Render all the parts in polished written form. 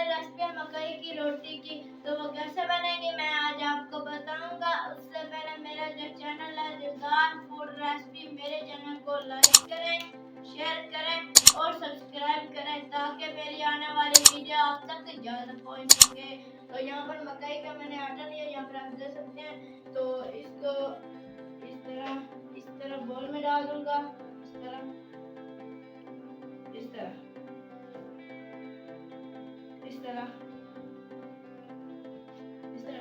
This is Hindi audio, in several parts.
हमारी रेसिपी है मकई की रोटी की, तो वो कैसे बनेगी मैं आज आपको बताऊंगा। उससे पहले मेरा जो चैनल है दिलदार फूड रेसिपी, मेरे चैनल को लाइक करें, शेयर करें और सब्सक्राइब करें ताकि मेरी आने वाली वीडियो आप तक ज़्यादा पहुंच सके। तो यहाँ पर मकई का मैंने आटा लिया, यहाँ पर आप देख सकते हैं। तो इसको इस तरह बोल में डाल दूंगा, इस तरह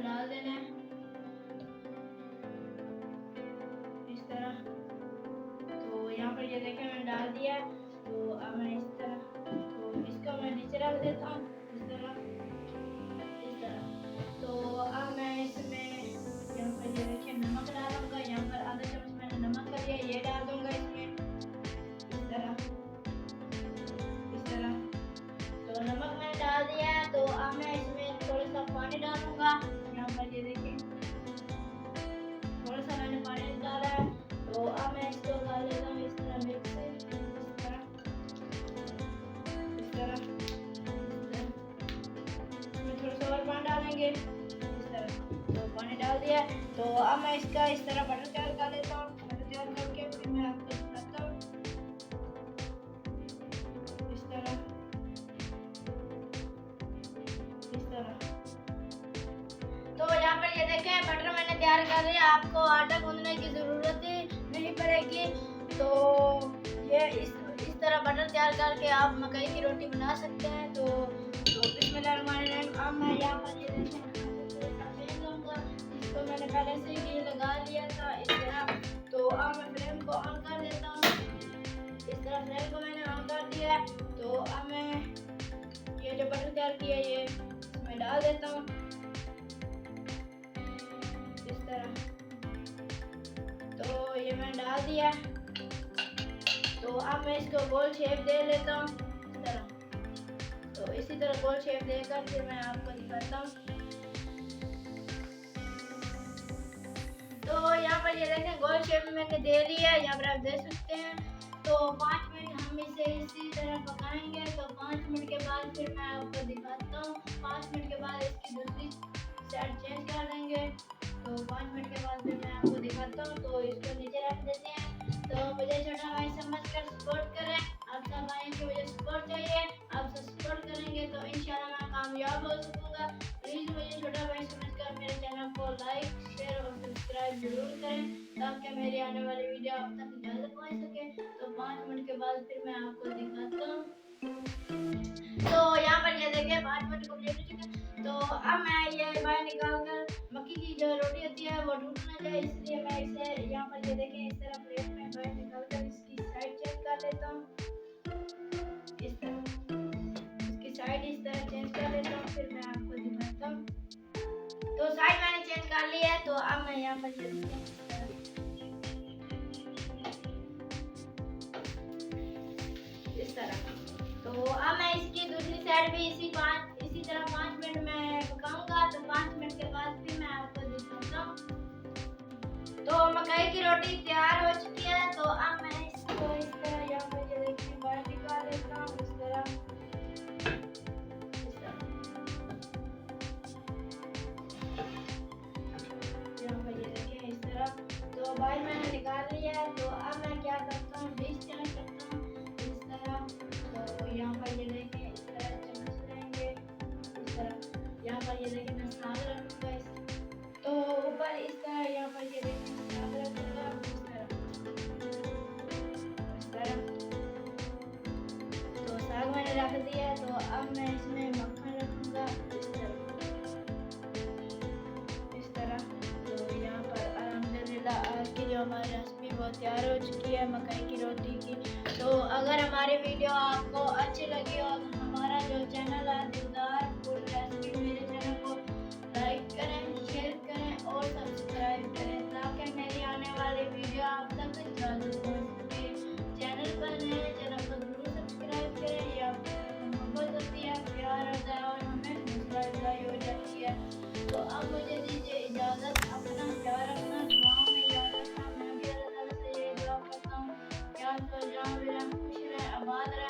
डाल देना है, इस तरह। तो यहाँ पर ये देखिए मैंने डाल दिया है। तो अब मैं इस तरह, तो इसको मैं नीचे रख देता हूँ, इस तरह। तो अब मैं इसमें यहाँ पर ये देखिए नमक डालूंगा, यहाँ पर आधा चम्मच मैंने नमक का लिया, ये डाल दूंगा इसमें, इस तरह। तो नमक मैंने डाल दिया है। तो अब मैं इसमें थोड़ा सा पानी डालूंगा, यहाँ पर ये देखिए थोड़ा सा मैंने पानी डाला है। तो अब मैं इसको डाल देता हूँ इस तरह मिक्स, इस तरह इसमें थोड़ा सा और पानी डालेंगे, इस तरह। तो पानी डाल दिया। तो अब मैं इसका इस तरह बटर तैयार कर लेता हूँ, बटर तैयार करके फिर मैं आपको दिखाता हूँ, इस तरह। तो यहाँ पर ये देखें बटर मैंने तैयार कर लिया, आपको आटा गूंदने की ज़रूरत ही नहीं पड़ेगी। तो ये इस तरह बटर तैयार करके आप मकई की रोटी बना सकते हैं। तो बिस्मिल्लाहिर्रहमानिर्रहीम। अब मैं यहाँ पर ये देखें तेल लूँगा, इसको मैंने पहले से घी लगा लिया था, इस तरह। तो अब मैं फ्लेम को ऑन कर देता हूँ, इस तरह फ्लेम को मैंने ऑन कर दिया है। तो अब मैं ये जो बटर तैयार किया ये इसमें डाल देता हूँ, इस तरह। तो ये मैंने डाल दिया। तो अब मैं इसको गोल शेप दे लेता हूँ, इस तरह। तो इसी तरह गोल शेप देकर फिर मैं आपको दिखाता हूँ। तो यहाँ पर ये देखें गोल शेप में मैंने दे लिया है, यहाँ पर आप देख सकते हैं। तो 5 मिनट हम इसे इसी तरह पकाएंगे। तो 5 मिनट के बाद फिर मैं आपको दिखाता हूँ। 5 मिनट के बाद इसकी दूसरी साइड चेंज कर देंगे। तो 5 मिनट के बाद फिर मैं आपको दिखाता हूँ। तो इसको नीचे रख देते हैं। तो मुझे छोटा भाई समझकर सपोर्ट करें, आप सब भाई की मुझे सपोर्ट चाहिए, आप सपोर्ट करेंगे तो इंशाल्लाह मैं कामयाब हो सकूँगा। प्लीज़ मुझे छोटा भाई समझकर मेरे चैनल को लाइक, शेयर और सब्सक्राइब जरूर करें ताकि मेरी आने वाली वीडियो आप तक जल्द पहुँच सके। तो 5 मिनट के बाद फिर मैं आपको दिखाता हूँ। तो यहाँ पर ये देखिए 5 मिनट कंप्लीट हो चुके हैं। तो अब मैं ये बाहर निकाल कर, मक्की की जो रोटी होती है वो टूट ना जाए, इसलिए मैं इसे यहाँ पर ये देखें इस तरह प्लेट में बाहर निकाल कर इसकी साइड चेंज कर लेता हूँ, इस तरह। इसकी साइड इस तरह चेंज कर लेता हूँ, फिर मैं आपको दिखाता हूँ। तो साइड मैंने चेंज कर लिया है। तो अब मैं यहाँ पर ये देखें इस तरह। तो अब मैं इसकी दूसरी साइड भी इसी तरह 5 मिनट में पकाऊंगा। तो 5 मिनट के बाद फिर मैं आपको दिखाता हूँ। तो मकई की रोटी तैयार हो चुकी है। तो अब मैं इसको इस तरह यहाँ पर ये देखिए बाहर निकाल लेता हूँ, इस तरह। यहाँ पर ये देखिए इस तरह। तो बाहर मैंने निकाल लिया है। तो अब मैं क्या करता हूँ, डिश चेंज करता हूँ, इस तरह। तो यहाँ पर ये देखिए इस तरह चम्मच लेंगे, इस तरह। यहाँ पर ये देखिए मैं साग रखूँगा, तो ऊपर इस तरह यहाँ पर ये देखिए साग रखूँगा, इस तरह। तो साग मैंने रख दिया है। तो अब मैं इसमें मक्खन रखूँगा, इस तरह। तो यहाँ पर अल्हम्दुलिल्लाह आज की जो हमारी रेसिपी वो तैयार हो चुकी है मकई की रोटी की। तो अगर हमारी वीडियो आपको अच्छी लगी और हमारा जो चैनल है दिलदार फूड रेसिपी, मेरे चैनल को लाइक करें, शेयर करें और सब्सक्राइब करें ताकि मेरी आने वाली वीडियो आप तक जल्द पहुँच सके। चैनल पर नए चैनल को जरूर सब्सक्राइब करें, या मोहब्बत होती है, प्यार होता है और हमें हौसला अफजाई हो जाती है। तो अब मुझे दीजिए इजाज़त, अपना ख्याल रखना, दुआओं में याद रखना। मैं भी अल्लाह ताला से ये दुआ करता हूँ कि आप खुश रहें, आबाद रहें।